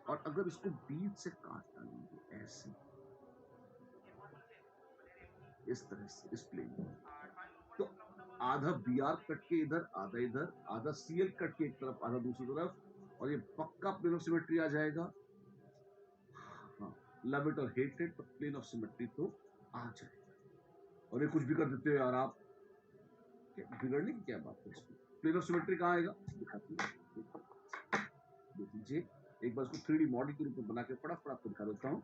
और अगर इसको बीच से काट डालेंगे ऐसे, इस तरह से इस प्लेन में, तो आधा बी आर कट के इधर, आधा इधर, आधा सी एल कट के एक तरफ, आधा दूसरी तरफ, और ये पक्का प्लेन ऑफ सिमेट्री आ जाएगा। हाँ, लव इट और हेट इट, पर प्लेन ऑफ सिमेट्री तो आ जाएगा। और ये कुछ भी कर देते हो यार आप, बिगड़ने की क्या बात है इसमें। प्लेन ऑफ सिमेट्री कहाँ आएगा, दिखाती हूँ, देख लीजिए एक बार इसको 3D मॉडल के रूप में बना के फटाफट आपको दिखा देता हूँ।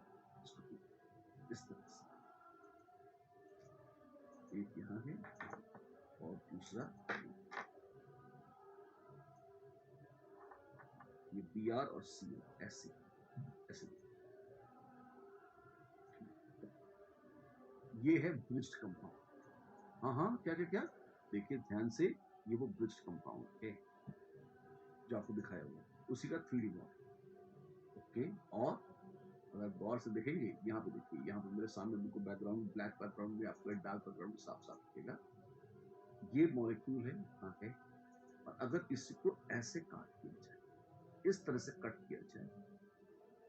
इस तरह से एक यहाँ है और दूसरा ये बी आर और सी एल, ऐसे ऐसे। ये है ब्रिज्ड कंपाउंड। हाँ हाँ, क्या क्या क्या, देखिए ध्यान से, ये वो ब्रिज्ड कंपाउंड है जो आपको दिखाया हुआ, उसी का 3D मॉडल। ओके, और अगर गौर से देखेंगे, यहाँ पे देखिए, यहाँ पे मेरे सामने बिल्कुल बैकग्राउंड ब्लैक बैकग्राउंड में, आपको डार्क बैकग्राउंड में साफ साफ दिखेगा, ये मॉलिक्यूल है, हाँ है। और अगर इसको ऐसे काट दिया जाए, इस तरह से कट किया जाए,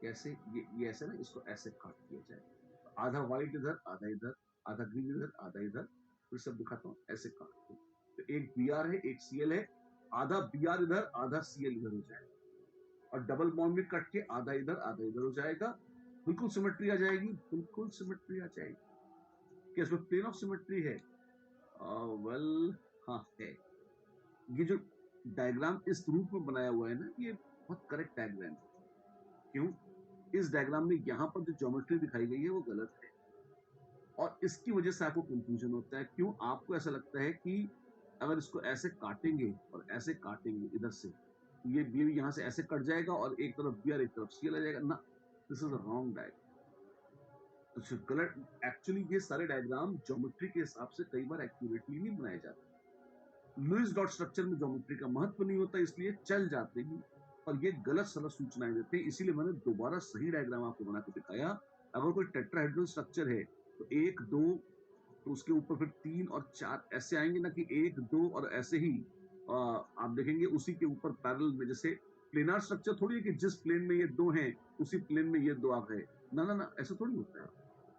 कैसे, ये ऐसे ना, इसको ऐसे काट दिया जाए, तो आधा व्हाइट इधर, आधा इधर, आधा ग्रीन इधर, आधा इधर, फिर सब दिखाता हूँ, ऐसे काट दो, तो एक बी आर है, एक सी एल है, आधा बी आर इधर, आधा सी एल इधर हो जाएगा, और डबल बॉन्ड में कट के आधा इधर हो जाएगा, बिल्कुल सिमेट्री आ जाएगी, बिल्कुल सिमेट्री आ जाएगी। क्या इसमें प्लेन ऑफ सिमेट्री है? वेल, हाँ है। ये जो डायग्राम इस रूप में बनाया हुआ है ना, ये बहुत करेक्ट डायग्राम है। क्यों? इस डायग्राम में यहाँ पर जो ज्योमेट्री दिखाई गई है वो गलत है, और इसकी वजह से आपको कंफ्यूजन होता है। क्यों? आपको ऐसा लगता है कि अगर इसको ऐसे काटेंगे और ऐसे काटेंगे इधर से, तो ये बी यहाँ से ऐसे कट जाएगा और एक तरफ बी और एक तरफ सी आ जाएगा ना, this is a wrong diagram. तो गलत, एक्चुअली ये सारे डायग्राम ज्योमेट्री के हिसाब से कई बार एक्यूरेटली नहीं बनाए जाते। लुईस डॉट स्ट्रक्चर में ज्योमेट्री का महत्व नहीं होता, इसलिए चल जाते हैं, और ये गलत सलत सूचनाएं देते हैं। इसीलिए मैंने दोबारा सही डायग्राम आपको बना के दिखाया। अगर कोई टेट्राहेड्रल स्ट्रक्चर है तो एक दो, तो उसके ऊपर फिर 3 और 4 ऐसे आएंगे ना, कि 1 2 और ऐसे ही आप देखेंगे उसी के ऊपर पैरेलल में। जैसे प्लेनार स्ट्रक्चर थोड़ी है कि जिस प्लेन में ये दो हैं उसी प्लेन में ये दो आ गए, ना ना ना, ऐसा थोड़ी होता है।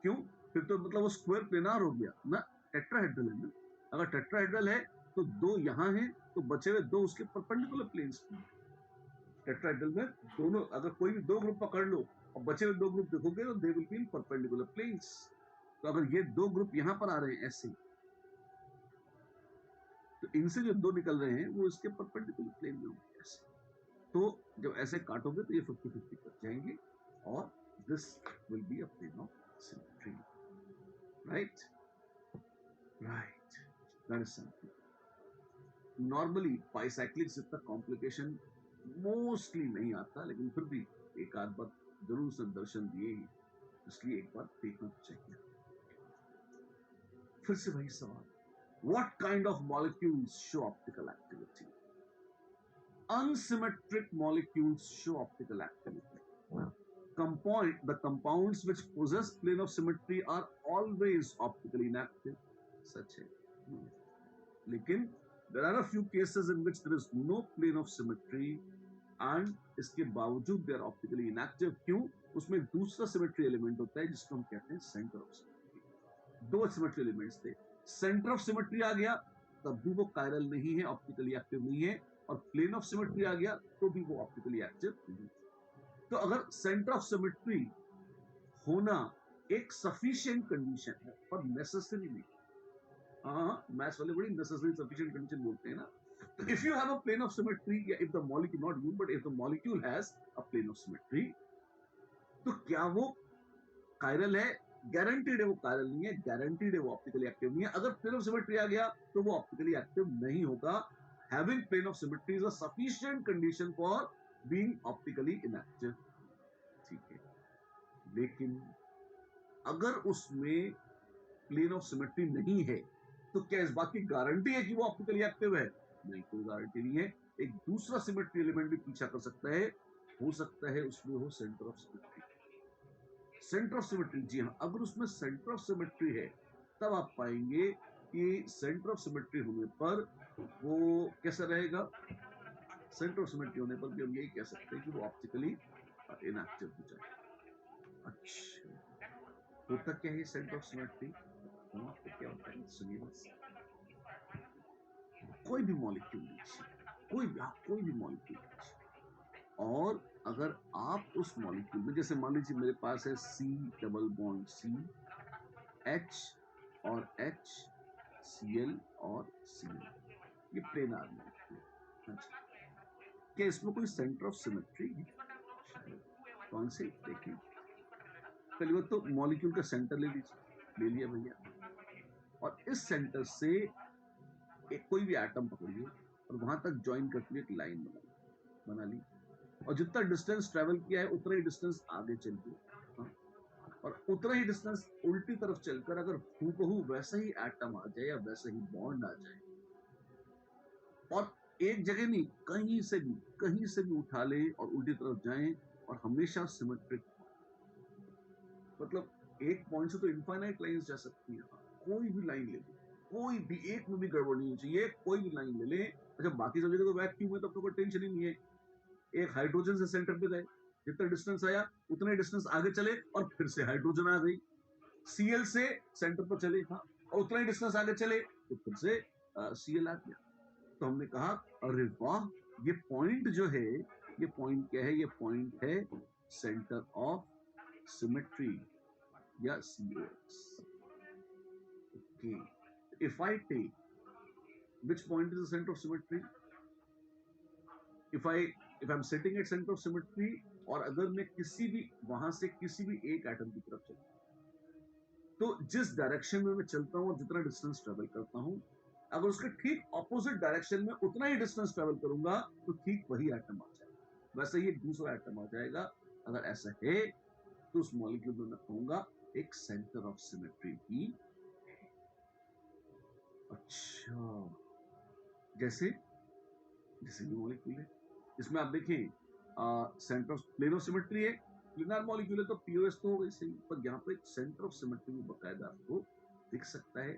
क्यों? फिर तो मतलब वो स्क्वायर प्लेनार हो गया ना, टेट्राहेड्रल है ना। अगर टेट्राहेड्रल है तो दो यहाँ हैं, तो बचे हुए दो उसके परपेंडिकुलर प्लेन्स में। टेट्राहेड्रल में दोनों, अगर कोई भी दो ग्रुप पकड़ लो और बचे हुए दो ग्रुप देखोगे तो they will be in perpendicular planes. तो अगर ये दो ग्रुप यहाँ पर आ रहे हैं ऐसे, तो इनसे जो दो निकल रहे हैं वो इसके परपेंडिकुलर प्लेन में होंगे ऐसे। तो जब ऐसे काटोगे तो ये 50-50 कट जाएंगे, और this will be a plane of symmetry. Right right, that is something. Normally bicyclics इतना कॉम्प्लिकेशन मोस्टली नहीं आता, लेकिन फिर भी एक आध बार जरूर से दर्शन दिए ही, इसलिए एक बार देखना चाहिए। फिर से वही सवाल, what kind of molecules show optical activity? Unsymmetric molecules show optical activity. The compounds which possess plane of symmetry are always optically inactive. Such है, लेकिन there are a few cases in which there is no plane of symmetry and इसके बावजूद they are optically inactive. क्यों? उसमें दूसरा symmetry element होता है जिसको हम कहते हैं सेंटर ऑफ सिमेट्री। दो सिमेट्री एलिमेंट्स थे, सेंटर ऑफ सिमेट्री आ गया तब भी वो कायरल नहीं है, ऑप्टिकली एक्टिव नहीं है, और प्लेन ऑफ सिमेट्री आ गया तो भी वो ऑप्टिकली एक्टिव नहीं है। तो अगर सेंटर ऑफ सिमेट्री होना एक सफिशिएंट कंडीशन है, पर नेसेसरी नहीं। हाँ, मैथ्स वाले बड़ी नेसेसरी सफिशिएंट कंडीशन बोलते हैं ना। तो if you have a plane of symmetry, या if the molecule, not you but if the molecule has a plane of symmetry, तो क्या वो कायरल है? गारंटीड है वो कायरल नहीं है, गारंटीड है वो ऑप्टिकली एक्टिव नहीं है। अगर प्लेन ऑफ सिमेट्री आ गया तो वो ऑप्टिकली एक्टिव नहीं होगा। Having plane of symmetry is a sufficient condition for being optically inactive. ठीक है, लेकिन अगर उसमें प्लेन ऑफ सिमेट्री नहीं है तो क्या इस बात की गारंटी है कि वो ऑप्टिकली एक्टिव है? नहीं, कोई गारंटी नहीं है। एक दूसरा सिमेट्री एलिमेंट भी पीछा कर सकता है, हो सकता है उसमें हो centre of symmetry. Centre of symmetry, जी हाँ, अगर उसमें सेंटर ऑफ सिमेट्री है तब आप पाएंगे कि सेंटर ऑफ सिमेट्री होने पर वो कैसा रहेगा। सेंटर ऑफ सिमेट्री होने पर भी हम यही कह सकते हैं कि वो ऑप्टिकली इनएक्टिव हो जाए। अच्छा, होता क्या है सेंटर ऑफ सिमेट्री? तो क्या होता है सुनिए बस। कोई भी मॉलिक्यूल लीजिए, कोई भी मॉलिक्यूल लीजिए, और अगर आप उस मॉलिक्यूल में, जैसे मान लीजिए मेरे पास है C double bond C, H और H, Cl और Cl, ये प्लेनर मॉलिक्यूल। अच्छा, क्या इसमें कोई सेंटर ऑफ सिमेट्री है? कौन से? देखिए, पहली बात तो मॉलिक्यूल का सेंटर ले लीजिए, ले लिया भैया, और इस सेंटर से एक कोई भी एटम पकड़िए और वहां तक ज्वाइन करके एक लाइन बना ली, और जितना डिस्टेंस ट्रेवल किया है उतना ही डिस्टेंस आगे चलिए, हाँ? और उतना ही डिस्टेंस उल्टी तरफ चलकर अगर हूबहू वैसा ही एटम आ जाए या वैसा ही बॉन्ड आ जाए, और एक जगह नहीं, कहीं से भी उठा ले और उल्टी तरफ जाए, और हमेशा सिमेट्रिक, मतलब एक पॉइंट से तो इनफाइनाइट लाइंस जा सकती है, कोई भी लाइन ले ले, कोई भी एक में भी गड़बड़ नहीं चाहिए, कोई भी लाइन ले ले। अच्छा, बाकी सब जगह तो वैक्यूम है, तब तो कोई टेंशन ही नहीं है। एक हाइड्रोजन से सेंटर पे गए, जितना डिस्टेंस आया उतना ही डिस्टेंस आगे चले, और फिर से हाइड्रोजन आ गई, Cl से सेंटर पर चले, हाँ, और उतना ही डिस्टेंस आगे चले तो फिर से Cl आ गया। तो हमने कहा अरे वाह, ये पॉइंट जो है, ये पॉइंट क्या है? ये पॉइंट है सेंटर ऑफ सिमेट्री या COS। Okay. If I take, which point is the center of symmetry? If I'm sitting at center of symmetry, और अगर मैं किसी भी वहां से किसी भी एक एटम की तरफ चलता हूं, तो जिस डायरेक्शन में मैं चलता हूं और जितना डिस्टेंस ट्रेवल करता हूं, अगर उसके ठीक ऑपोजिट डायरेक्शन में उतना ही डिस्टेंस ट्रेवल करूंगा तो ठीक वही एटम आ जाएगा, वैसे ही एक दूसरा एटम आ जाएगा। अगर ऐसा है तो उस मॉलिक्यूल में मैं कहूंगा एक सेंटर ऑफ सिमेट्री भी है। अच्छा, जैसे जैसे ये मॉलिक्यूल है, इसमें आप देखें centre of plane of symmetry है, प्लेनर मॉलिक्यूल है तो पीओएस तो हो गई सही, पर यहाँ पे सेंटर ऑफ सिमेट्री में बकायदा आपको दिख सकता है,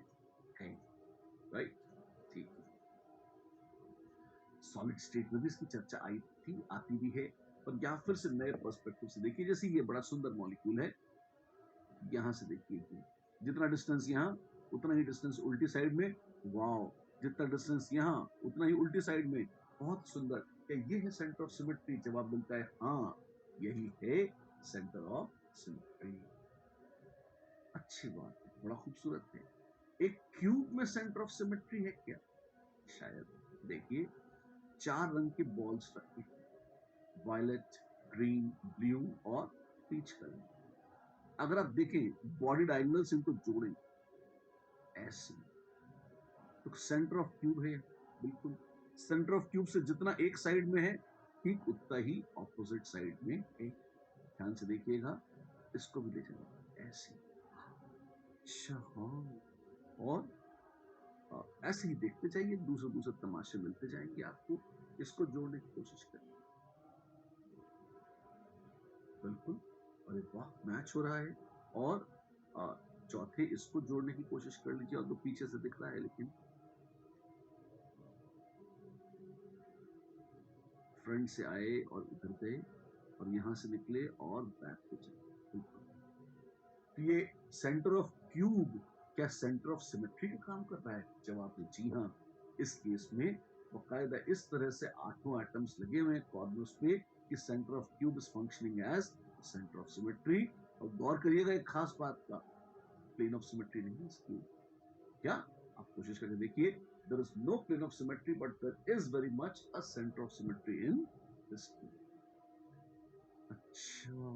राइट? ठीक है, सॉलिड स्टेट में भी इसकी चर्चा आई थी, आती भी है, पर यहाँ फिर से नए पर्सपेक्टिव से देखिए। जैसे ये बड़ा सुंदर मॉलिक्यूल है, यहाँ से देखिए कि जितना डिस्टेंस यहाँ उतना ही डिस्टेंस उल्टी साइड में, वाओ, जितना डिस्टेंस यहाँ उतना ही उल्टी साइड में, बहुत सुंदर। क्या ये है सेंटर ऑफ सिमेट्री? जवाब मिलता है हाँ, यही है सेंटर ऑफ सिमेट्री। अच्छी बात है, बड़ा खूबसूरत है। एक क्यूब में सेंटर ऑफ सिमेट्री है क्या? शायद। देखिए, 4 रंग के बॉल्स रखे, वायलेट, ग्रीन, ब्लू और पीच कलर। अगर आप देखें बॉडी डायगोनल से इनको जोड़ें ऐसे, तो सेंटर ऑफ क्यूब है, बिल्कुल सेंटर ऑफ क्यूब से जितना एक साइड में है ठीक उतना ही ऑपोजिट साइड में है। ध्यान से देखिएगा, इसको भी ले जाएंगे ऐसे। अच्छा, हाँ, और ऐसे ही देखते जाइए, दूसरे दूसरे तमाशे मिलते जाएंगे आपको। इसको जोड़ने की कोशिश करिए, बिल्कुल, अरे वाह, मैच हो रहा है। और चौथे इसको जोड़ने की कोशिश कर लीजिए, और तो पीछे से दिख रहा है, लेकिन फ्रंट से आए और इधर गए और यहां से निकले और बैक पे चले। तो ये सेंटर ऑफ क्यूब क्या सेंटर ऑफ सिमेट्री का काम कर रहा है? जवाब है जी हाँ। इस केस में बकायदा इस तरह से 8 एटम्स लगे हुए हैं कॉर्नर्स पे कि centre of cube is functioning as centre of symmetry. और गौर करिएगा एक खास बात का, प्लेन ऑफ सिमेट्री नहीं है क्यूब। क्या आप कोशिश करके देखिए, there is no plane of symmetry but there is very much a center of symmetry in this cube. अच्छा,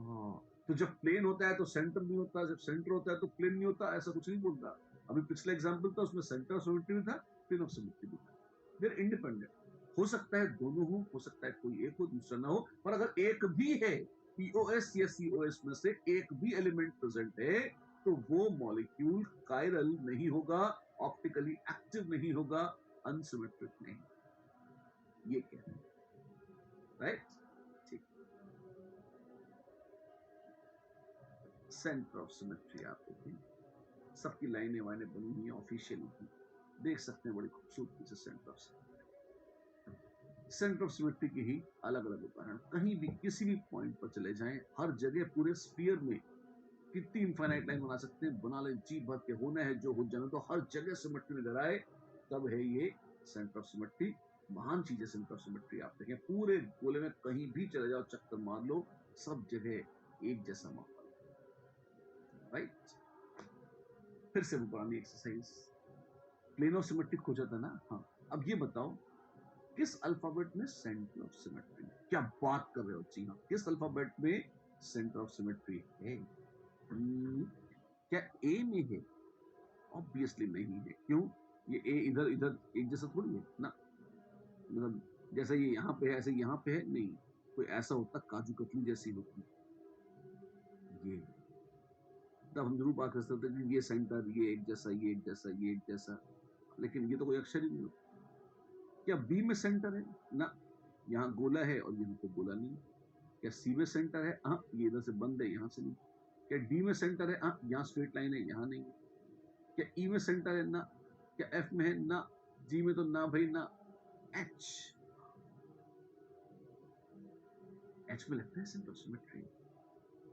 तो जब प्लेन होता है तो सेंटर नहीं होता, जब सेंटर होता है तो प्लेन नहीं होता, ऐसा कुछ नहीं बोलता। अभी पिछला एग्जांपल था, उसमें सेंटर ऑफ सिमेट्री भी था, प्लेन ऑफ सिमेट्री भी था। फिर इंडिपेंडेंट हो सकता है, दोनों हो सकता है कोई एक हो दूसरा ना हो, पर अगर एक भी है, पीओएस या सीओएस में से एक भी एलिमेंट प्रेजेंट है, तो वो मॉलिक्यूल कायरल नहीं होगा, ऑप्टिकली एक्टिव नहीं होगा, अनसिमेट्रिक नहीं। ये क्या है, राइट? ठीक, सेंटर ऑफ सिमेट्री आप देखें, सबकी लाइनें वाइनें बनी हुई हैं ऑफिशियली, देख सकते हैं बड़ी खूबसूरती से centre of symmetry. Centre of symmetry के ही अलग अलग उदाहरण, कहीं भी किसी भी पॉइंट पर चले जाएं, हर जगह पूरे स्फीयर में कितनी इनफाइनाइट लाइन बना सकते हैं, बना ले जी भर के, होना है जो हो जाने तो, हर जगह सिमेट्री नजर आए, तब है ये सेंटर ऑफ सिमेट्री। महान चीज है सेंटर ऑफ सिमेट्री। आप देखें पूरे गोले में कहीं भी चले जाओ, चक्कर मार लो, सब जगह एक जैसा माहौल, राइट। फिर से वो पुरानी एक्सरसाइज, प्लेन ऑफ सिमेट्री खोजा था ना। हाँ, अब ये बताओ किस अल्फाबेट में सेंटर ऑफ सिमेट्री? क्या बात कर रहे हो? जी हाँ, किस अल्फाबेट में सेंटर ऑफ सिमेट्री है? क्या ए में है? ऑब्वियसली नहीं है। क्यों? ये ए इधर इधर एक जैसा थोड़ी है ना, मतलब जैसा ये यहाँ पे है ऐसे यहाँ पे है नहीं, कोई ऐसा होता काजू कतली जैसी होती ये, तब हम जरूर बात कर सकते हैं कि ये सेंटर, ये एक जैसा, ये एक जैसा, ये एक जैसा, लेकिन ये तो कोई अक्षर ही नहीं होता। क्या बी में सेंटर है? ना, यहाँ गोला है और यहाँ पे गोला नहीं। क्या सी में सेंटर है? हाँ, ये इधर से बंद है, यहाँ से नहीं। क्या डी में सेंटर है? हाँ, यहाँ स्ट्रेट लाइन है, यहाँ नहीं। क्या ई में सेंटर है? ना। क्या एफ में है? ना। जी में तो ना भाई ना। एच, एच में लगता है सेंटर ऑफ सिमेट्री।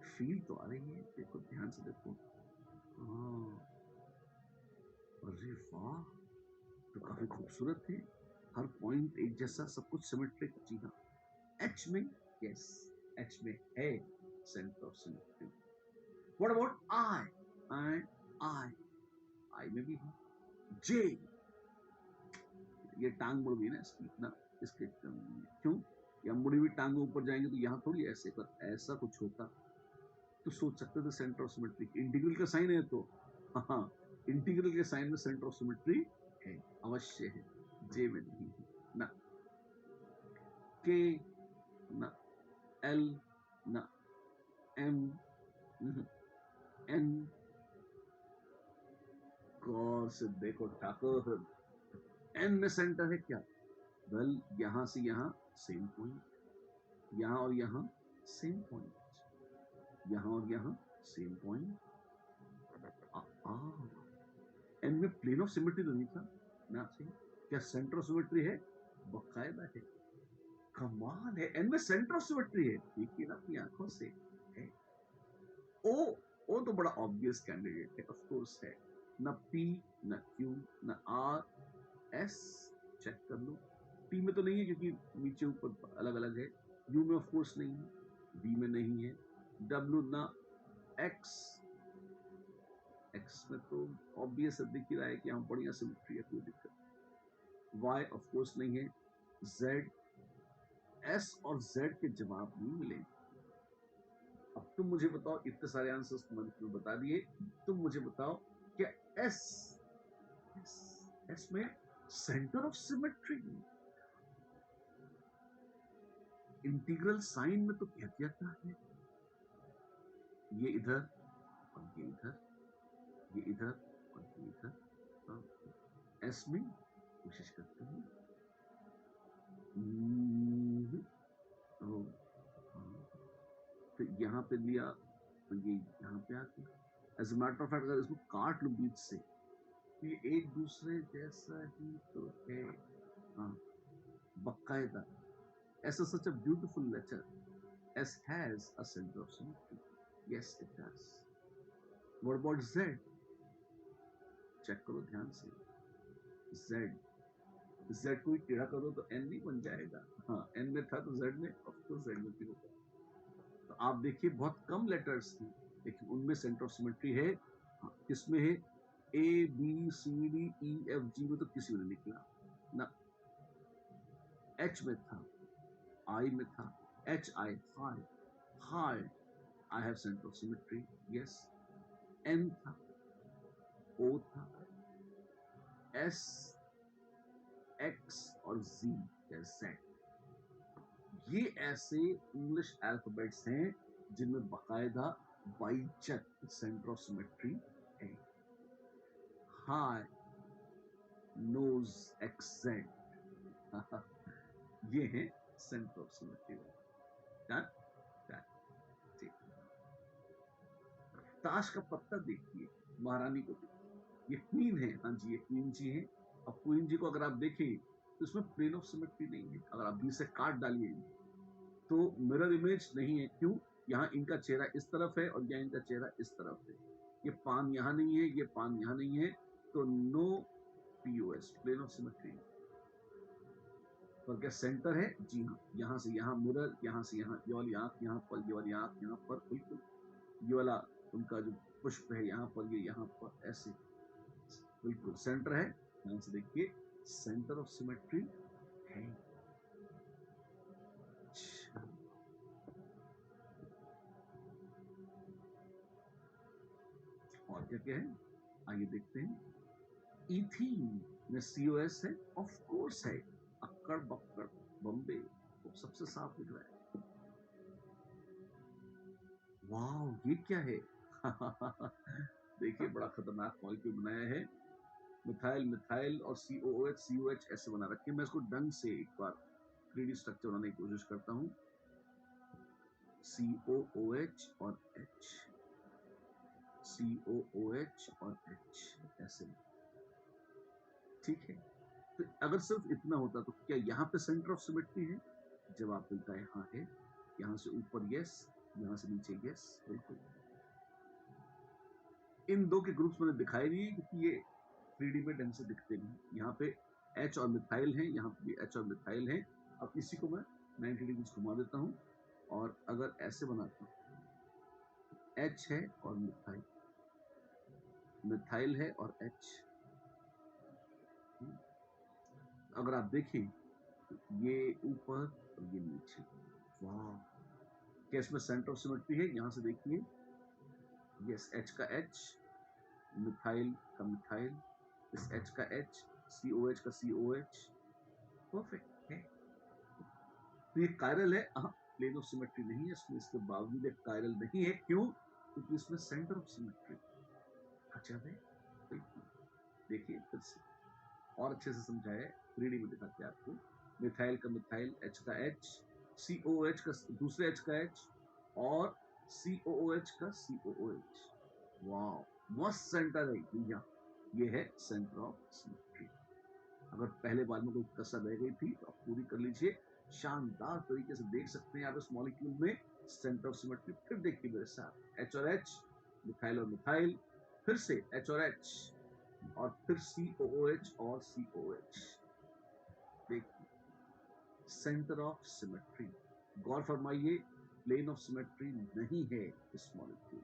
फील तो आ रही है, देखो ध्यान से देखो। हाँ, अरे वाह, तो काफी खूबसूरत है, हर पॉइंट एक जैसा, सब कुछ सिमेट्रिक। जी हाँ, एच में, यस, एच में है centre of symmetry. What about I? I, I, I में भी है। जे, ये टांग मुड़ गई ना इसकी ना, इसके क्यों? या मुड़ी हुई टांग ऊपर जाएंगे तो यहाँ थोड़ी ऐसे, पर ऐसा कुछ होता तो सोच सकते थे सेंटर ऑफ सिमेट्री। इंटीग्रल का साइन है तो, हाँ, इंटीग्रल के साइन में सेंटर ऑफ सिमेट्री है, अवश्य है। जे में नहीं है ना। के ना, एल ना, एम, एन, कॉस देखो ठाकुर, एन में सेंटर है क्या? वेल, यहां से यहां सेम पॉइंट, यहां और यहां सेम पॉइंट, यहां और यहां सेम पॉइंट। एन में प्लेन ऑफ सिमेट्री तो नहीं था ना, सही। क्या सेंटर ऑफ सिमेट्री है? बकायदा है, कमाल है, एन में सेंटर ऑफ सिमेट्री है, देखिए ना अपनी आंखों से है। ओ, ओ तो बड़ा ऑब्वियस कैंडिडेट है, ऑफ कोर्स है ना। पी, ना क्यू, ना आर, एस, चेक कर लो। टी में तो नहीं है क्योंकि नीचे ऊपर अलग अलग है। यू में ऑफ कोर्स नहीं है, बी में नहीं है, डब्ल्यू ना, एक्स, एक्स में तो ऑब्वियस दिख ही रहा है कि यहाँ बढ़िया सिमेट्री है, कोई दिक्कत। वाई ऑफ कोर्स नहीं है, जेड, एस और जेड के जवाब नहीं मिले। अब तुम मुझे बताओ, इतने सारे आंसर्स तुमने बता दिए, तुम मुझे बताओ क्या एस, एस, एस में centre of symmetry? Integral sign में तो कह दिया था है, ये इधर और ये इधर, ये इधर और ये इधर। एस में कोशिश करते हैं। तो यहाँ पे लिया तो ये यहाँ पे आ गया। As a matter of fact अगर इसको काट लो बीच से, तो ये एक दूसरे जैसा ही तो है। हाँ, बकायदा, ऐसा such a beautiful letter, S has a center of symmetry. Yes, it does. What about Z? Check करो ध्यान से। Z, Z को ही टेढ़ा करो तो N नहीं बन जाएगा। हाँ, N में था तो Z में, अब तो Z में भी होगा। तो आप देखिए बहुत कम लेटर्स थे, लेकिन उनमें सेंटर ऑफ सिमेट्री है। हाँ, किसमें है? A, B, C, D, E, F, G में तो किसी में निकला ना। H में था, I में था, H, I, high, high, I have center of symmetry. Yes. N था, O था, S, X और Z या Z, ये ऐसे इंग्लिश अल्फाबेट्स हैं जिनमें बकायदा बाइचक सेंटर ऑफ सिमेट्री है। हाई, नोज, एक्सेंट, ये है centre of symmetry. Done, done, ठीक। ताश का पत्ता देखिए, महारानी को देखिए, ये क्वीन है, हाँ जी ये क्वीन जी है। अब क्वीन जी को अगर आप देखें तो इसमें प्लेन ऑफ सिमेट्री नहीं है। अगर आप बी से काट डालिए तो मिरर इमेज नहीं है। क्यों? यहाँ इनका चेहरा इस तरफ है और यहाँ इनका चेहरा इस तरफ है। ये पान यहाँ नहीं है, ये पान यहाँ नहीं है, तो no POS, plane of symmetry. पर क्या सेंटर है? जी हाँ, यहाँ से यहाँ मिरर, यहाँ से यहाँ, ये वाली आंख यहाँ पर, ये वाली आंख यहाँ पर, बिल्कुल ये वाला उनका जो पुष्प है यहाँ पर, ये यहाँ पर, ऐसे बिल्कुल सेंटर है। यहाँ से देखिए सेंटर ऑफ सिमेट्री है। और क्या क्या है आइए देखते हैं। इथीन में सीओएस है, ऑफ कोर्स है। अक्कड़ बक्कड़ बम्बे तो सबसे साफ दिख रहा है। वाह, ये क्या है? देखिए बड़ा खतरनाक मॉलिक्यूल बनाया है। मिथाइल मिथाइल और सीओएच ऐसे बना रखे। मैं इसको ढंग से एक बार 3D स्ट्रक्चर बनाने की कोशिश करता हूँ। COOH और H, COOH और H ऐसे, ठीक है। तो अगर सिर्फ इतना होता तो क्या यहाँ पे सेंटर ऑफ सिमेट्री है? जवाब मिलता है हाँ है। यहाँ से ऊपर यस, यहाँ से नीचे यस, बिल्कुल। इन दो के ग्रुप्स मैंने दिखाए नहीं है क्योंकि ये 3D में ढंग से दिखते नहीं। यहाँ पे H और मिथाइल है, यहाँ पे भी H और मिथाइल है। अब इसी को मैं 90 डिग्री घुमा देता हूँ और अगर ऐसे बनाता हूँ, H है और मिथाइल, मिथाइल है और H। अगर आप देखें तो ये ऊपर और ये नीचे। वाह, क्या इसमें सेंटर ऑफ सिमेट्री है? यहाँ से देखिए, यस, H का H, मिथाइल का मिथाइल, इस H का H, COH का COH, परफेक्ट है। तो ये कायरल है। प्लेन ऑफ सिमेट्री नहीं है इसमें, इसके बावजूद एक कायरल नहीं है। क्यों? क्योंकि इसमें सेंटर ऑफ सिमेट्री अच्छा है। देखिए फिर से और अच्छे से समझाया है, 3D में दिखाते हैं आपको। मिथाइल का मिथाइल, H का H, COOH का दूसरे H का H और COOH का COOH। वाह, मस्त सेंटर है भैया। ये है सेंटर ऑफ सिमेट्री। अगर पहले बार में कोई कसर रह गई थी तो आप पूरी कर लीजिए। शानदार तरीके से देख सकते हैं आप इस मॉलिक्यूल में सेंटर ऑफ सिमेट्री। फिर देखिए मेरे साथ, H और H, मिथाइल और मिथाइल, फिर से H और H और फिर COOH और COH। देखिए सेंटर ऑफ सिमेट्री। गौर फरमाइए, प्लेन ऑफ सिमेट्री नहीं है इस मॉलिक्यूल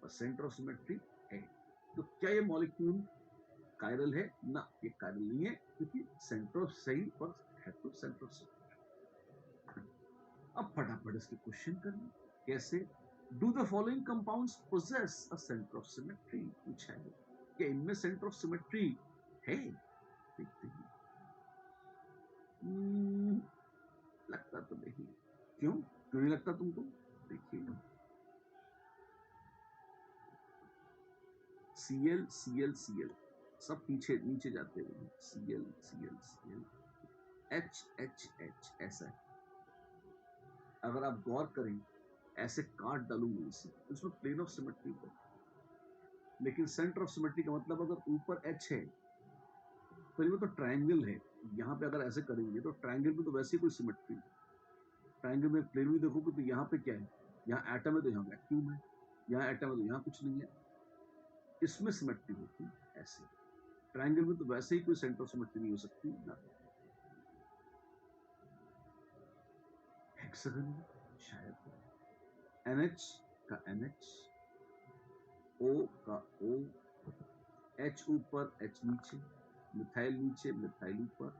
और सेंटर ऑफ सिमेट्री है। तो क्या ये मॉलिक्यूल कायरल है? ना, ये कायरल नहीं है क्योंकि सेंटर ऑफ सही पर है तो सेंटर ऑफ सिमेट्री। अब फटाफट इसके क्वेश्चन करें। कैसे? Do the following compounds possess a centre of symmetry? पूछा है। क्या इनमें सेंटर ऑफ सिमेट्री है? देखते हैं। लगता तो नहीं। क्यों क्यों नहीं लगता तुमको? देखिए, Cl Cl Cl सब पीछे नीचे जाते हुए, Cl Cl Cl, H H H ऐसा है। अगर आप गौर करें, ऐसे काट डालूंगे इसे, इसमें प्लेन ऑफ सिमेट्री है। लेकिन सेंटर ऑफ सिमेट्री का मतलब अगर ऊपर H है तो ये तो ट्रायंगल है। यहाँ पे अगर ऐसे करेंगे तो ट्रायंगल में तो वैसे ही कोई सिमेट्री, ट्रायंगल में प्लेन भी देखोगे तो यहाँ पे क्या है? यहाँ एटम है तो यहाँ वैक्यूम है, यहाँ एटम है तो यहाँ कुछ नहीं है। इसमें सिमेट्री होती है ऐसे। ट्रायंगल में तो वैसे ही कोई सेंटर ऑफ सिमेट्री नहीं हो सकती ना। हेक्सागन में शायद NH का NH, O का O, H ऊपर H नीचे, मिथाइल नीचे मिथाइल ऊपर,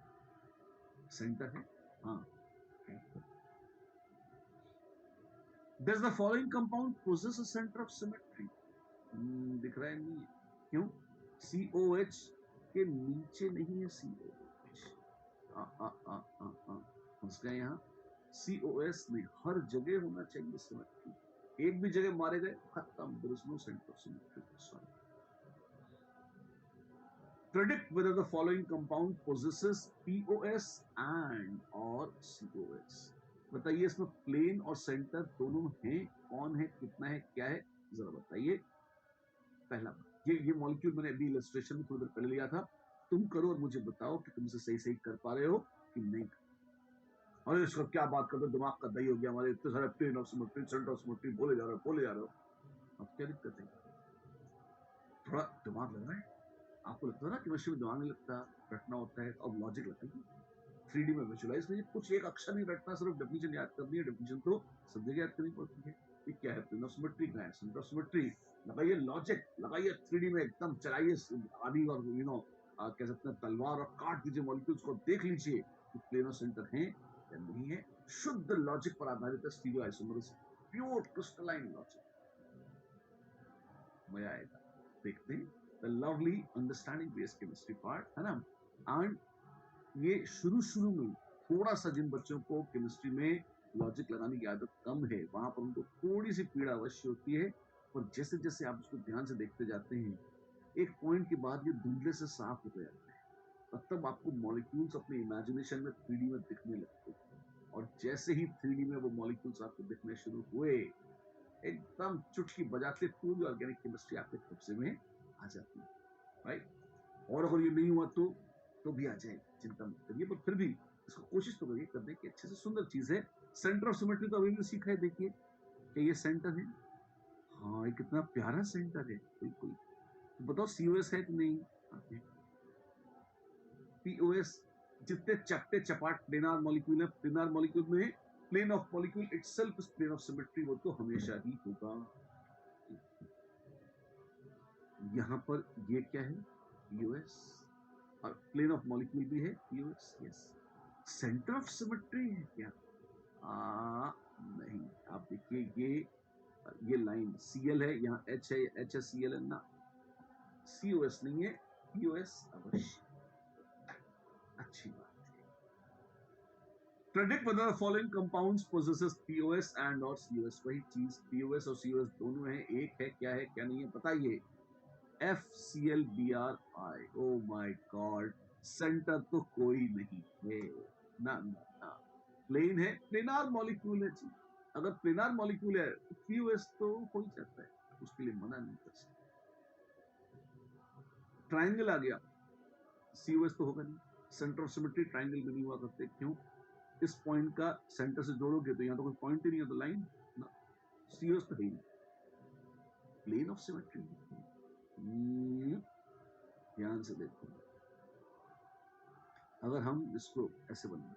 सेंटर है। हाँ है। Does the following compound possess a center of symmetry? दिख रहा है नहीं है। क्यों? COH के नीचे नहीं है COH। फंस गए यहाँ। COS में हर जगह होना चाहिए सिमेट्री। एक भी जगह मारे गए खत्म, there is no centre of symmetry. Sorry. Predict whether the following compound possesses POS and or COS। बताइए इसमें प्लेन और सेंटर दोनों हैं? कौन है, कितना है, क्या है, जरा बताइए। पहला, ये मॉलिक्यूल मैंने अभी इलस्ट्रेशन में थोड़ी देर पहले लिया था। तुम करो और मुझे बताओ कि तुम इसे सही सही कर पा रहे हो कि नहीं। अरे इसका क्या बात करते हो, दिमाग का दही हो गया हमारे, इतने सारे plane of symmetry, centre of symmetry बोले जा रहे हो, बोले जा रहे हो। अब क्या दिक्कत है? थोड़ा दिमाग लग रहा है आपको? लगता है ना केमिस्ट्री में दिमाग नहीं लगता, रटना होता है, अब लॉजिक लगता है। 3D में विजुलाइज नहीं, कुछ एक अक्षर नहीं रटना, सिर्फ डेफिनेशन याद करनी है। डेफिनेशन तो सब जगह याद करनी पड़ती है। ये क्या है? प्लेन ऑफ सिमेट्री का है, सेंटर ऑफ सिमेट्री, लगाइए लॉजिक, लगाइए 3D में एकदम चलाइए आदि और कह सकते हैं तलवार, और काट दीजिए मॉलिक्यूल्स को, देख लीजिए कि प्लेन ऑफ सेंटर है या नहीं है। शुद्ध लॉजिक पर आधारित है stereo isomers, pure crystalline logic. मजा आएगा, देखते हैं the lovely understanding based chemistry part, है ना। एंड ये शुरू में थोड़ा सा जिन बच्चों को केमिस्ट्री में लॉजिक लगाने की आदत कम है, वहां पर उनको थोड़ी सी पीड़ा अवश्य होती है। पर जैसे जैसे आप उसको ध्यान से देखते जाते हैं, एक पॉइंट के बाद ये धुंधले से साफ होते जाते हैं। तब आपको मॉलिक्यूल्स अपने इमेजिनेशन में 3D में दिखने लगते हैं। और जैसे ही 3D में वो मॉलिक्यूल्स आपको दिखने शुरू हुए, एकदम चुटकी बजाते पूरी ऑर्गेनिक केमिस्ट्री आपके कब्जे में आ जाती है, राइट। और अगर ये नहीं हुआ तो भी आ जाए, चिंता मत करिए, पर फिर भी इसको कोशिश तो करिए करने की। अच्छे से सुंदर चीज है। सेंटर ऑफ सिमेट्री तो अभी भी सीखा है, देखिए कि ये सेंटर है। हाँ, ये कितना प्यारा सेंटर है, बिल्कुल। तो बताओ सीओएस है कि नहीं? पीओएस जितने चपटे चपाट प्लेनार मॉलिक्यूल है, प्लेनार मॉलिक्यूल में plane of molecule itself is plane of symmetry, वो तो हमेशा ही होगा। यहाँ पर ये क्या है? पीओएस, और प्लेन ऑफ मॉलिक्यूल भी है POS, yes. Centre of symmetry है क्या? नहीं, आप देखिए ये लाइन सीएल है, यहाँ एच है, एच है, सीएल है ना, सीओएस नहीं है, पीओएस अवश्य। अच्छी बात है। Predict whether the following compounds possesses POS and or COS, वही चीज POS और COS दोनों है, एक है, क्या है क्या नहीं है बताइए। FClBrI, oh my God, centre तो कोई नहीं है ना, ना। प्लेन है, प्लेनार मॉलिक्यूल है जी। अगर प्लेनार मॉलिक्यूल है तो पीओएस तो हो ही जाता है, उसके लिए मना नहीं कर सकते। ट्राइंगल आ गया, सीओएस तो होगा नहीं। सेंटर ऑफ सिमेट्री ट्राइंगल में नहीं हुआ करते, क्यों? इस पॉइंट का सेंटर से जोड़ोगे तो यहाँ तो कोई पॉइंट ही नहीं है, तो लाइन ना, सीओएस तो है ही। प्लेन ऑफ सिमेट्री, ध्यान से देखो, अगर हम इसको ऐसे बनाए,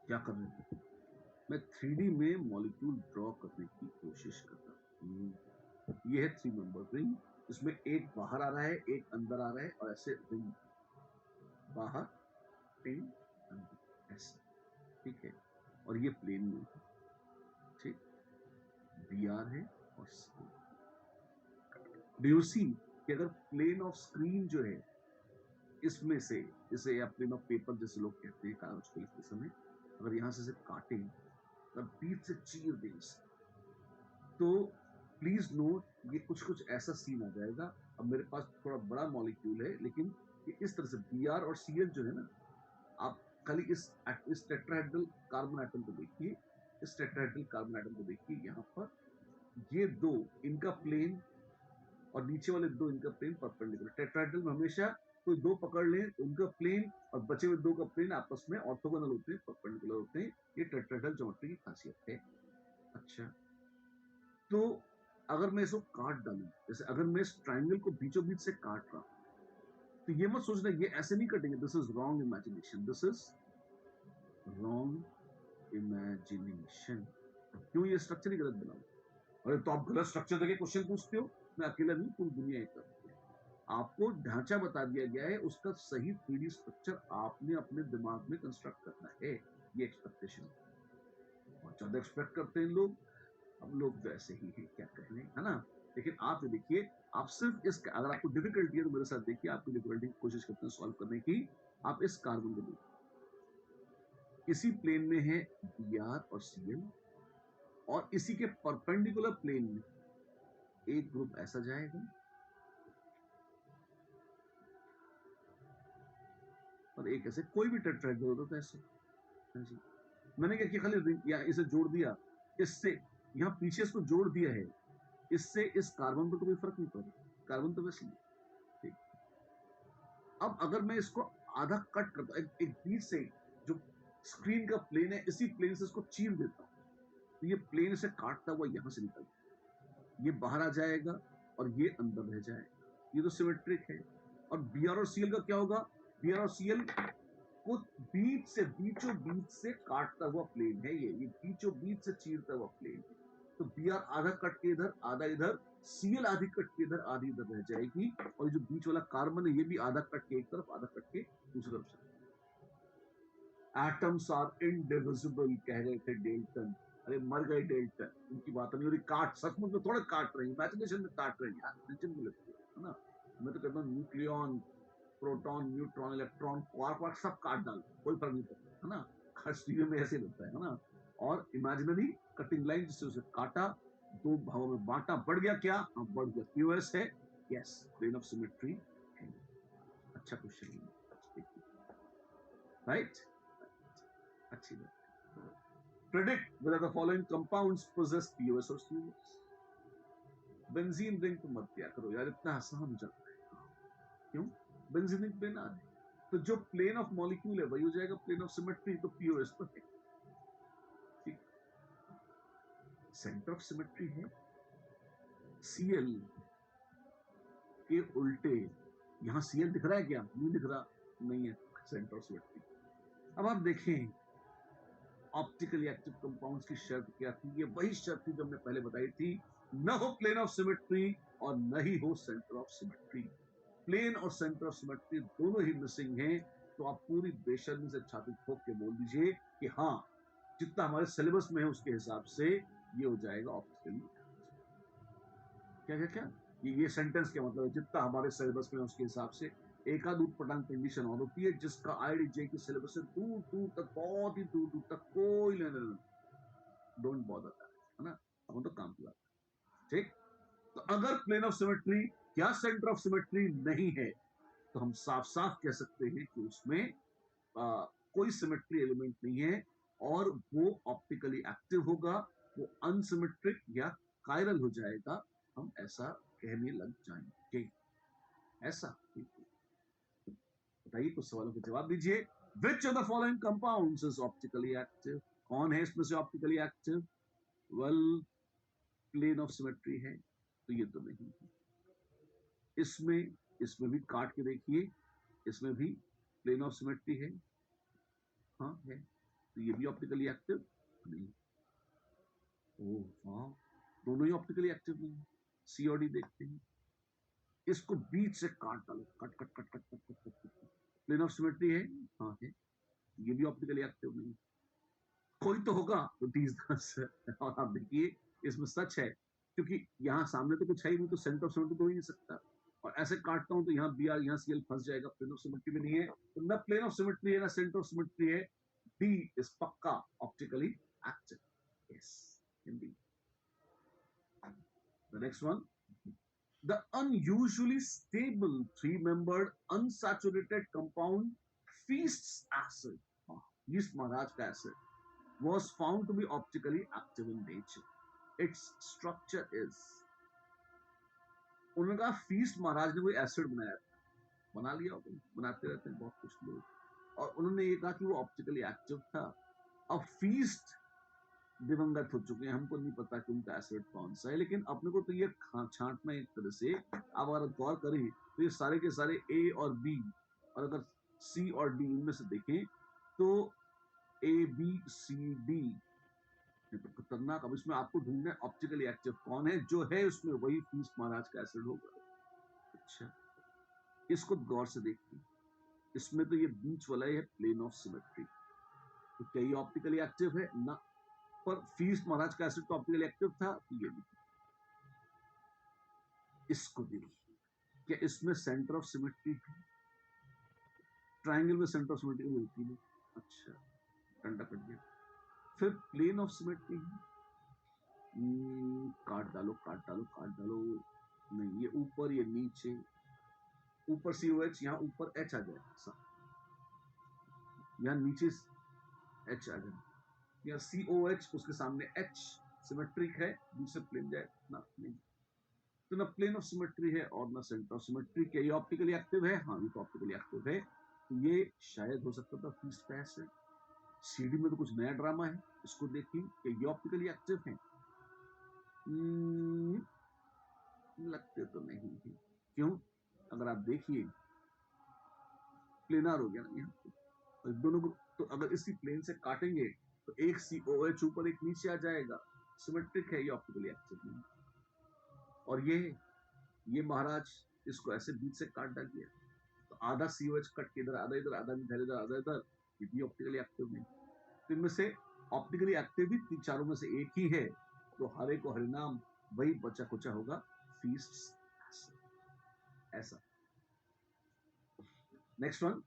क्या कर रहे थे? मैं 3D में मॉलिक्यूल ड्रॉ करने की कोशिश कर रहा हूँ। ये है 3 मेंबर रिंग, इसमें एक बाहर आ रहा है, एक अंदर आ रहा है, और ऐसे रिंग बाहर, रिंग अंदर, ऐसे, ठीक है। और ये प्लेन में है, ठीक, बी आर है और सी। डू यू सी कि अगर प्लेन ऑफ स्क्रीन जो है इसमें से, इसे या प्लेन ऑफ पेपर जैसे लोग कहते हैं कागज को लिखते समय, अगर यहां से काटें और बीच से चीर दें तो प्लीज नोट ये कुछ ऐसा सीन आ जाएगा। अब मेरे पास थोड़ा बड़ा मॉलिक्यूल है, लेकिन ये इस तरह से बी आर और सी एल जो है ना, आप खाली इस टेट्राहेड्रल कार्बन एटम को देखिए, इस टेट्राहेड्रल कार्बन एटम को देखिए, यहाँ पर ये दो, इनका प्लेन और नीचे वाले दो, इनका प्लेन परपेंडिकुलर। टेट्राहेड्रल में हमेशा कोई दो पकड़ लें तो उनका प्लेन और बचे हुए दो का प्लेन आपस में ऑर्थोगोनल होते हैं, परपेंडिकुलर होते हैं। ये टेट्राहेड्रल ज्योमेट्री की खासियत है। अच्छा, तो अगर मैं इसको काट डालूं, जैसे अगर मैं इस ट्राइंगल को बीचों बीच से काट रहा हूं, तो ये मत सोचना ये ऐसे नहीं कटेंगे, this is wrong imagination, this is wrong imagination. क्यों ये स्ट्रक्चर ही गलत बनाऊं? अरे तो आप गलत स्ट्रक्चर देके क्वेश्चन पूछते हो, मैं अकेला नहीं, पूरी दुनिया एक करती है। आपको ढांचा बता दिया गया है, उसका सही 3D स्ट्रक्चर आपने अपने दिमाग में कंस्ट्रक्ट करना है, ये एक्सपेक्टेशन। बहुत ज्यादा एक्सपेक्ट करते हैं लोग, हम लोग तो ऐसे ही हैं, क्या कहने, है ना। लेकिन आप ये देखिए, आप सिर्फ इस, अगर आपको डिफिकल्टी है तो मेरे साथ देखिए, आपकी डिफिकल्टी की कोशिश करते हैं सॉल्व करने की। आप इस कार्बन को देखिए, इसी प्लेन में है बी आर और सी एल, और इसी के परपेंडिकुलर प्लेन में एक ग्रुप ऐसा जाएगा, और एक ऐसे कोई भी टेट्राहेड्रल होता तो ऐसे ऐसे। मैंने क्या किया, खाली या इसे जोड़ दिया, इससे यहाँ पीछे इसको जोड़ दिया है, इससे इस कार्बन पर कोई फर्क नहीं पड़ रहा, कार्बन तो वैसे ही ठीक। अब अगर मैं इसको आधा कट करता, एक बीच से जो स्क्रीन का प्लेन है, इसी प्लेन से इसको चीर देता हूं, तो ये प्लेन से काटता हुआ यहां से निकल, ये बाहर आ जाएगा और ये अंदर रह जाएगा, ये तो सिमेट्रिक है। और बीआर और सीएल का क्या होगा, बीआर और सीएल को बीच से, बीचों बीच से काटता हुआ प्लेन है, ये बीचों बीच से चीरता हुआ प्लेन है। तो बीआर आधा कट के इधर, आधा इधर, सीएल आधी कट के इधर, आधी इधर रह जाएगी, और जो बीच वाला कार्बन है ये भी आधा कट के एक तरफ, आधा कट के दूसरी तरफ से। एटम्स आर इनडिविजिबल कह रहे थे डेल्टन, अरे मर गए डेल्टन, उनकी बात नहीं हो रही। काट सचमुच में थोड़े काट रहे हैं, इमेजिनेशन में काट रहे हैं यार, टेंशन में लगती है ना। मैं तो कहता हूँ nucleon, proton, neutron, electron, quark वार्क सब काट डालो, कोई फर्क नहीं पड़ता है ना। हर स्टीरियो में ऐसे लगता है ना। और इमेजिनरी कटिंग लाइन जिससे उसे काटा, दो भागों में बांटा, बढ़ गया क्या, हाँ बढ़ गया, पीओएस है, यस, प्लेन ऑफ सिमेट्री है। अच्छा क्वेश्चन है, राइट, अच्छी बात। Predict whether the following compounds possess POS or COS। Benzene ring तो मत किया करो यार, इतना आसान हो जाता है, क्यों, बेंजीन रिंग प्लेन आ रही, तो जो प्लेन ऑफ मॉलिक्यूल है वही हो जाएगा प्लेन ऑफ सिमेट्री, तो पीओएस तो है। ठीक, सेंटर ऑफ सिमेट्री है सीएल के उल्टे, यहां सीएल दिख रहा है क्या, नहीं दिख रहा, नहीं है, सेंटर ऑफ सिमेट्री। अब आप देखें ऑप्टिकली एक्टिव कंपाउंड्स की शर्त क्या थी, ये वही शर्त थी जो हमने पहले बताई थी, न हो प्लेन ऑफ सिमेट्री और न ही हो सेंटर ऑफ सिमेट्री। प्लेन और सेंटर ऑफ सिमेट्री दोनों ही मिसिंग हैं, तो आप पूरी बेशर्मी से छाती ठोक के बोल दीजिए कि हाँ, जितना हमारे सिलेबस में है उसके हिसाब से ये हो जाएगा ऑप्टिकली। क्या क्या क्या, ये सेंटेंस क्या मतलब है, जितना हमारे सिलेबस में है उसके हिसाब से। एक आध पटांग कंडीशन और होती है जिसका आईडीजे की सिलेबस से दूर दूर तक, बहुत ही दूर दूर तक कोई लेना नहीं, डोंट बॉदर, है ना, अब तो काम की बात है, ठीक। तो अगर प्लेन ऑफ सिमेट्री या सेंटर ऑफ सिमेट्री नहीं है, तो हम साफ साफ कह सकते हैं कि उसमें कोई सिमेट्री एलिमेंट नहीं है, और वो ऑप्टिकली एक्टिव होगा, वो अनसिमेट्रिक या कायरल हो जाएगा, हम ऐसा कहने लग जाएंगे। ऐसा बताइए, कुछ सवालों के जवाब दीजिए। Which of the following compounds is optically active, कौन है इसमें से optically active, well plane of symmetry है, तो ये तो नहीं है। इसमें भी काट के देखिए, इसमें भी प्लेन ऑफ सिमेट्री है, हाँ है, तो ये भी ऑप्टिकली एक्टिव नहीं। ओह वाह, दोनों ही ऑप्टिकली एक्टिव नहीं। सी और डी देखते हैं, इसको बीच से काट डालो, cut cut cut cut cut cut cut cut, plane of symmetry है, हाँ है, ये भी ऑप्टिकली एक्टिव नहीं। कोई तो होगा तो 30-10, और आप देखिए इसमें सच है, क्योंकि यहाँ सामने तो कुछ है ही नहीं, तो सेंटर ऑफ सिमेट्री तो हो ही नहीं सकता। और ऐसे काटता हूं तो यहाँ बी आर, यहाँ सीएल फंस जाएगा, प्लेन ऑफ सिमेट्री में नहीं है, तो न प्लेन ऑफ सिमेट्री है ना सेंटर ऑफ सिमेट्री है। डी इज पक्का optically active, yes Indeed. The next one, the unusually stable three-membered unsaturated compound feast acid, yeast महाराज का acid, was found to be optically active in nature. Its structure is, उनका feast महाराज ने कोई acid बनाया, बना लिया होगा, बनाते रहते हैं बहुत कुछ लोग, और उन्होंने ये कहा कि वो ऑप्टिकली एक्टिव था। अब फीस्ट दिवंगत हो चुके हैं, हमको नहीं पता कि उनका एसिड कौन सा है, लेकिन अपने को तो ये छांटना एक तरह से, अब अगर गौर करें तो ये सारे के सारे ए और बी, और अगर सी और डी इनमें से देखें तो ए बी सी डी, तो खतरनाक। अब इसमें आपको ढूंढना है ऑप्टिकली एक्टिव कौन है, जो है उसमें वही फीस्ट महाराज का एसिड होगा। अच्छा, इसको गौर से देखिए, इसमें तो ये बीच वाला है प्लेन ऑफ सिमेट्री, तो क्या ये ऑप्टिकली एक्टिव है ना, पर फीस्ट महाराज का एसिड तो ऑप्टिकली एक्टिव था, तो ये नहीं। इसको देखिए, क्या इसमें सेंटर ऑफ सिमेट्री है, ट्रायंगल में सेंटर ऑफ सिमेट्री मिलती है, अच्छा डंडा कट गया। फिर प्लेन ऑफ सिमेट्री है, काट डालो काट डालो काट डालो, नहीं ये ऊपर ये नीचे, ऊपर सी ओ एच, यहाँ ऊपर एच आ जाएगा, यहाँ नीचे H आ जाए, या COH उसके सामने H सिमेट्रिक है, दूसरे प्लेन जाए ना, नहीं तो ना प्लेन ऑफ सिमेट्री है और ना सेंटर ऑफ सिमेट्री। क्या ये ऑप्टिकली एक्टिव है? हाँ, ये तो ऑप्टिकली एक्टिव है। तो ये शायद हो सकता था फीस्ट पैस है। सीडी में तो कुछ नया ड्रामा है, इसको देखिए कि ये ऑप्टिकली एक्टिव है। लगते तो नहीं है। क्यों? अगर आप देखिए प्लेनार हो गया ना यहाँ पे, और दोनों को तो अगर इसी प्लेन से काटेंगे तो एक COH ऊपर एक नीचे आ जाएगा, सिमेट्रिक है, ये ऑप्टिकली एक्टिव नहीं। और ये महाराज इसको ऐसे बीच से काट डाल दिया, तो आधा COH कट के इधर, आधा इधर, आधा इधर, आधा इधर, ये भी ऑप्टिकली एक्टिव नहीं। तो इनमें से ऑप्टिकली एक्टिव भी चारों में से एक ही है, तो हरे को हरिनाम, वही बचा कुचा होगा फीस्ट। ऐसा। Next one,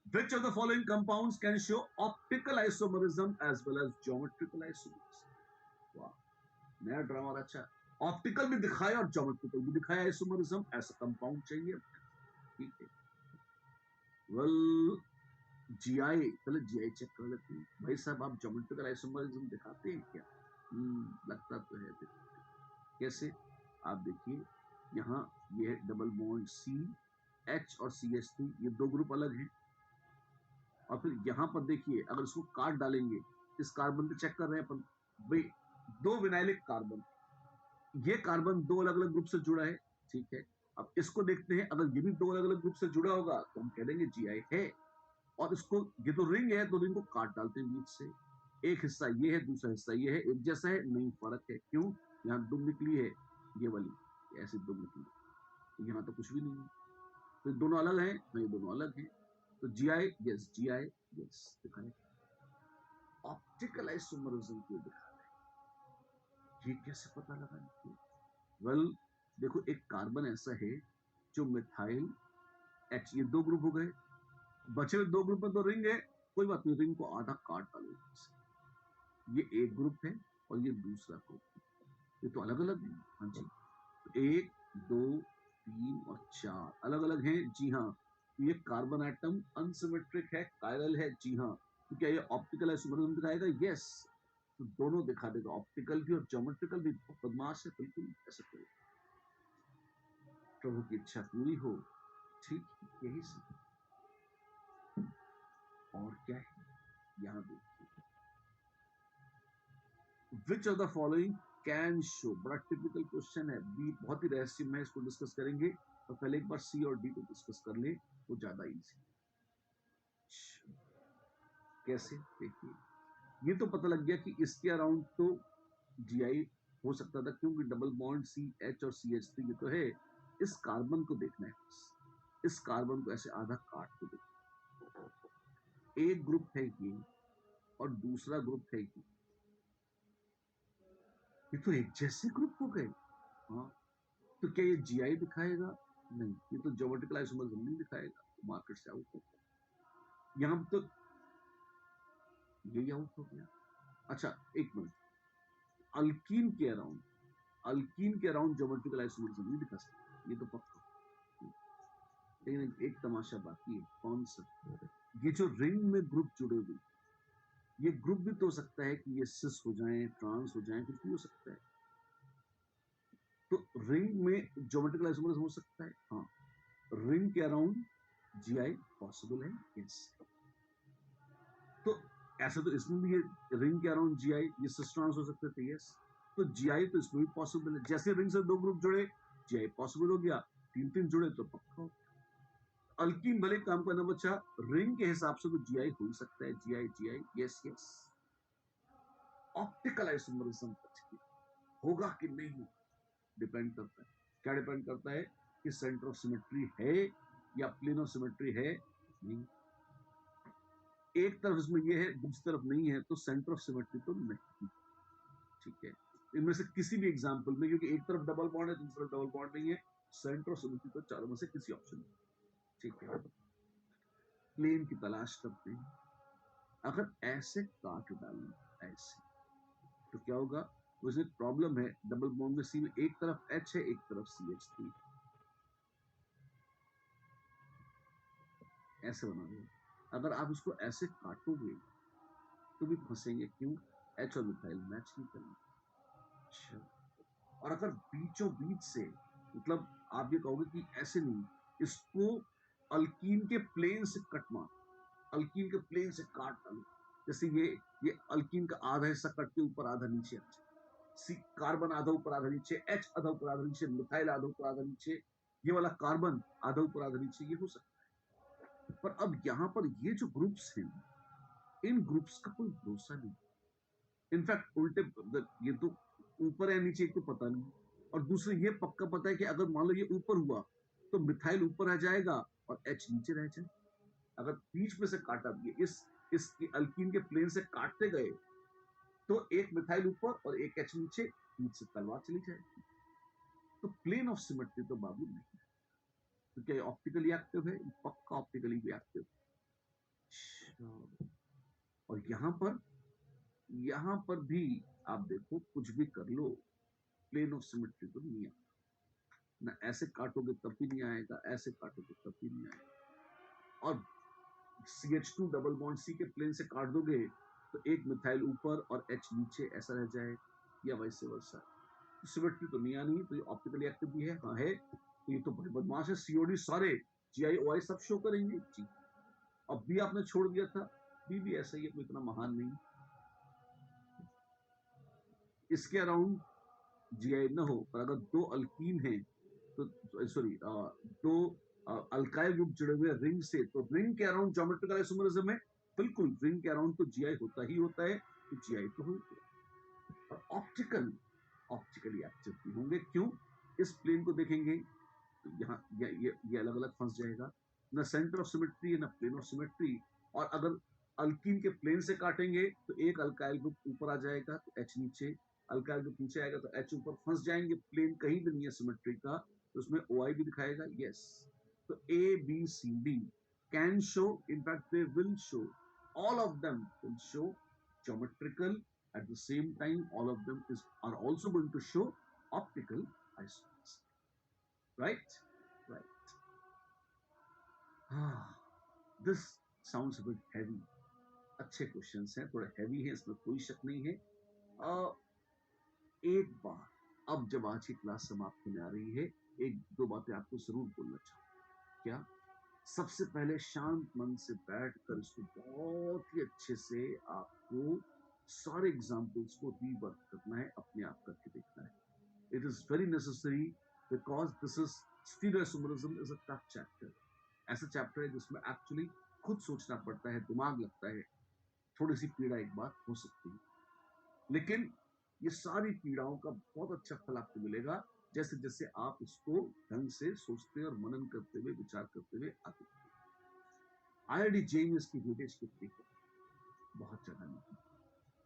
which of the following compounds can show optical isomerism as well as geometrical isomerism? वाह, नया ड्रामा अच्छा, ऑप्टिकल भी दिखाया और ज्योमेट्रिकल भी दिखाया आइसोमरिज्म, ऐसा कंपाउंड चाहिए। ठीक है, वेल जीआई, पहले जीआई चेक कर लेते हैं। भाई साहब आप ज्योमेट्रिकल आइसोमरिज्म दिखाते हैं क्या? लगता तो है। कैसे? आप देखिए यहाँ ये है डबल बॉन्ड CH और CH3, ये दो ग्रुप अलग हैं। और फिर यहाँ पर देखिए, अगर इसको काट डालेंगे, इस कार्बन पे चेक कर रहे हैं अपन, भाई दो विनाइलिक कार्बन, ये कार्बन दो अलग अलग ग्रुप से जुड़ा है। ठीक है, अब इसको देखते हैं, अगर ये भी दो अलग अलग ग्रुप से जुड़ा होगा तो हम कह देंगे GI है। और इसको, ये तो रिंग है, तो रिंग को काट डालते हैं बीच से, एक हिस्सा ये है, दूसरा हिस्सा ये है, एक जैसा है नहीं, फर्क है। क्यों? यहाँ दुम निकली है, ये वाली ऐसी दुम निकली, तो यहाँ तो कुछ भी नहीं है, तो दोनों अलग हैं, नहीं दोनों अलग हैं। तो GI यस, GI यस दिखाए। ऑप्टिकल आइसोमरिज्म क्यों दिखा रहे हैं, ये कैसे पता लगा? वेल देखो, एक कार्बन ऐसा है जो मिथाइल H, ये दो ग्रुप हो गए, बचे हुए दो ग्रुप में तो रिंग है, कोई बात नहीं, रिंग को आधा काट डालो, ये एक ग्रुप है और ये दूसरा ग्रुप है, ये तो अलग अलग है। हाँ जी, तो 1 2 3 और 4 अलग अलग हैं। जी हाँ, ये कार्बन एटम अनसिमेट्रिक है, कायरल है। जी हाँ, तो क्या ये ऑप्टिकल आइसोमरिज्म दिखाएगा? यस, तो दोनों दिखा देगा, ऑप्टिकल भी और ज्योमेट्रिकल भी। बदमाश है बिल्कुल, ऐसा करो, प्रभु की इच्छा पूरी हो। ठीक, यही सब और क्या है? यहाँ देखिए, विच of the following can show, बड़ा टिपिकल क्वेश्चन है, बी बहुत ही रहस्यमय है, इसको डिस्कस करेंगे, तो पहले एक बार C और D को डिस्कस कर ले, वो ज्यादा इजी। कैसे? देखिए, ये तो पता लग गया कि इसके अराउंड तो GI हो सकता था, क्योंकि डबल बॉन्ड CH और CH3 ये तो है। इस कार्बन को देखना है, इस कार्बन को ऐसे आधा काट के देखो, एक ग्रुप है ये और दूसरा ग्रुप है ये तो एक जैसे ग्रुप हो गए। हाँ, तो क्या ये GI दिखाएगा? नहीं, ये तो ज्योमेट्रिकल आइसोमरिज्म नहीं दिखाएगा, मार्केट से आउट हो गया। यहाँ तो ये आउट हो गया। अच्छा एक मिनट, अल्कीन के अराउंड ज्योमेट्रिकल आइसोमरिज्म नहीं दिखा सकता, ये तो पक्का। लेकिन एक तमाशा बाकी है, कौन सा? ये जो रिंग में ग्रुप जुड़े हुए, ये ग्रुप भी तो हो सकता है कि ये सिस हो जाएं, ट्रांस हो जाएं, कुछ भी हो सकता है। तो रिंग में ज्योमेट्रिकल आइसोमरिज्म हो सकता है, हाँ। रिंग के अराउंड GI पॉसिबल है, यस। तो ऐसा तो इसमें भी रिंग के अराउंड GI, ये सिस ट्रांस हो सकते थे, यस। तो GI तो इसमें भी पॉसिबल है, जैसे रिंग से दो ग्रुप जुड़े, GI पॉसिबल हो गया, तीन तीन जुड़े तो पक्का। अल्कीन भले काम करना बच्चा, रिंग के हिसाब से तो GI हो ही सकता है, GI yes yes. Optical isomerism होगा कि नहीं, डिपेंड करता है। क्या डिपेंड करता है? कि सेंटर ऑफ सिमेट्री है या प्लेन ऑफ सिमेट्री है, नहीं। एक तरफ इसमें ये है, दूसरी तरफ नहीं है, तो सेंटर ऑफ सिमेट्री तो नहीं। ठीक है, इनमें से किसी भी एग्जाम्पल में, क्योंकि एक तरफ डबल बॉन्ड है, दूसरी तरफ डबल बॉन्ड नहीं है, सेंटर ऑफ सिमेट्री तो चारों में से किसी ऑप्शन में। ठीक है, प्लेन की तलाश करते हैं, अगर ऐसे काट डालें ऐसे, तो क्या होगा? वैसे प्रॉब्लम है, डबल बॉन्ड में C में एक तरफ H है, एक तरफ CH3, ऐसे बना दो, अगर आप इसको ऐसे काटोगे तो भी फंसेंगे, क्यों? एच और मिथाइल मैच नहीं करेंगे। अच्छा, और अगर बीचों बीच से, मतलब आप ये कहोगे कि ऐसे नहीं, इसको अल्कीन के प्लेन से कट मार, अल्कीन के प्लेन से काट डालो, जैसे ये अल्कीन का आधा हिस्सा कट के ऊपर आधा नीचे आ जाए, सी कार्बन आधा ऊपर आधा नीचे, एच आधा ऊपर आधा नीचे, मिथाइल आधा ऊपर आधा नीचे, ये वाला कार्बन आधा ऊपर आधा नीचे, ये हो सकता है। पर अब यहाँ पर ये जो ग्रुप्स हैं, इन ग्रुप्स का कोई भरोसा नहीं। इनफैक्ट उल्टे, ये तो ऊपर है नीचे एक तो पता नहीं, और दूसरे ये पक्का पता है कि अगर मान लो ये ऊपर हुआ तो मिथाइल ऊपर आ जाएगा और एच नीचे रह जाए। अगर बीच में से काटा दिए, इसकी अल्कीन के प्लेन से काटते गए तो एक मिथाइल ऊपर और एक एच नीचे, बीच से तलवार चली जाएगी। तो प्लेन ऑफ सिमेट्री तो बाबू नहीं है। तो क्या ऑप्टिकली एक्टिव है? पक्का ऑप्टिकली भी एक्टिव। और यहां पर भी आप देखो, कुछ भी कर लो, प्लेन ऑफ सिमेट्री तो नहीं आता ना। ऐसे काटोगे तब भी नहीं आएगा, ऐसे काटोगे तब भी नहीं आएगा। और CH2 डबल बॉन्ड C के प्लेन से काट दोगे तो एक मिथाइल ऊपर और H नीचे ऐसा रह जाए, या वैसे वर्सा। तो सिमेट्री तो नहीं आनी, तो ये ऑप्टिकली एक्टिव भी है, हाँ है। तो ये तो बड़े बदमाश है, COD सारे, GI OI सब शो करेंगे जी। अब भी आपने छोड़ दिया था, भी ऐसा ही है, कोई इतना महान नहीं। इसके अराउंड GI न हो, पर अगर दो अल्कीन है तो सॉरी, दो अल्काइल ग्रुप जुड़े हुए रिंग से, तो रिंग के अराउंड ज्योमेट्रिकल आइसोमरिज्म है, बिल्कुल रिंग के अराउंड तो GI होता ही होता है, तो GI तो हो गया। और ऑप्टिकली एक्टिव भी होंगे, क्यों? इस प्लेन को देखेंगे तो यहाँ ये अलग अलग फंस जाएगा, ना सेंटर ऑफ सिमेट्री है ना प्लेन ऑफ सिमेट्री। और अगर अल्कीन के प्लेन से काटेंगे तो एक अल्काइल ग्रुप ऊपर आ जाएगा तो एच नीचे, अल्काइल ग्रुप नीचे आएगा तो एच ऊपर, फंस जाएंगे, प्लेन कहीं भी नहीं है सिमेट्री का, तो उसमें OI भी दिखाएगा, यस। तो ABCD can show, in fact they will show, all of them will show geometrical, at the same time all of them are also going to show optical isomers, right? Right. This sounds a bit heavy. अच्छे questions हैं, थोड़े heavy हैं, इसमें कोई शक नहीं है। एक बार, अब जब आज की क्लास समाप्त होने आ रही है, एक दो बातें आपको जरूर बोलना चाहूंगा। क्या? सबसे पहले शांत मन से बैठकर इसको बहुत ही अच्छे से आपको सारे एग्जाम्पल्स को रीवर्क करना है, अपने आप करके देखना है। It is very necessary, because this is stereoisomerism is a tough chapter. ऐसा चैप्टर है जिसमें एक्चुअली खुद सोचना पड़ता है, दिमाग लगता है, थोड़ी सी पीड़ा एक बार हो सकती है, लेकिन ये सारी पीड़ाओं का बहुत अच्छा फल आपको मिलेगा जैसे जैसे आप इसको ढंग से सोचते और मनन करते हुए, विचार करते हुए आगे। IIT JEE की वेटेज कितनी है? बहुत ज्यादा नहीं।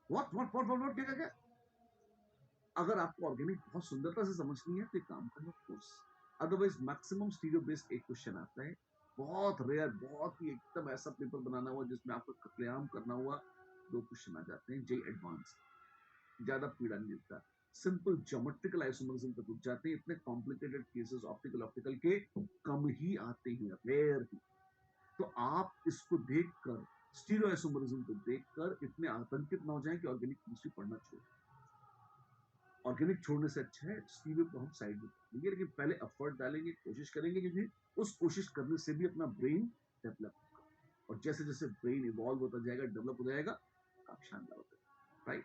व्हाट क्या क्या? अगर आपको ऑर्गेनिक बहुत सुंदरता से समझनी है तो एक काम करना course, otherwise maximum stereo based एक क्वेश्चन आता है, बहुत रेयर, बहुत ही एकदम ऐसा पेपर बनाना हुआ जिसमें आपको कत्लेआम करना हुआ, 2 क्वेश्चन आ जाते हैं। JEE एडवांस ज्यादा पीड़ा नहीं देता, सिंपल ज्योमेट्रिकल आइसोमरिज्म तक रुक जाते हैं। इतने कॉम्प्लिकेटेड केसेस ऑप्टिकल के कम ही आते हैं, रेयर ही। तो आप इसको देखकर, स्टीरियो आइसोमरिज्म को देखकर इतने आतंकित ना हो जाएं कि ऑर्गेनिक केमिस्ट्री पढ़ना छोड़। ऑर्गेनिक छोड़ने से अच्छा है स्टीरियो को हम साइड में रखेंगे, लेकिन पहले एफर्ट डालेंगे, कोशिश करेंगे, क्योंकि उस कोशिश करने से भी अपना ब्रेन डेवलप होगा, और जैसे जैसे ब्रेन इवॉल्व होता जाएगा, डेवलप हो जाएगा, आप शानदार होता है, राइट?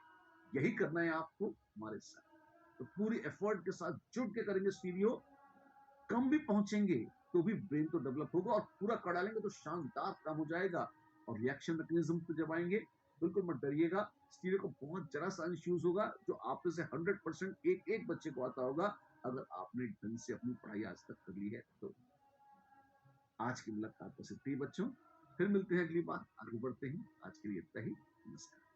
यही करना है आपको हमारे साथ। तो पूरी एफर्ट के साथ जुट के करेंगे स्टीरियो, कम भी पहुंचेंगे तो भी ब्रेन तो डेवलप होगा, और पूरा कर डालेंगे तो शानदार काम हो जाएगा। और रिएक्शन मैकेनिज्म पे जब आएंगे, बिल्कुल मत डरिएगा, स्टीरियो को बहुत जरा सा यूज होगा जो आप में से 100% एक एक बच्चे को आता होगा, अगर आपने ढंग से अपनी पढ़ाई आज तक कर ली है तो। आज की मुलाकात बस इतनी बच्चों, फिर मिलते हैं अगली बार, आगे बढ़ते हैं। आज के लिए इतना ही, नमस्कार।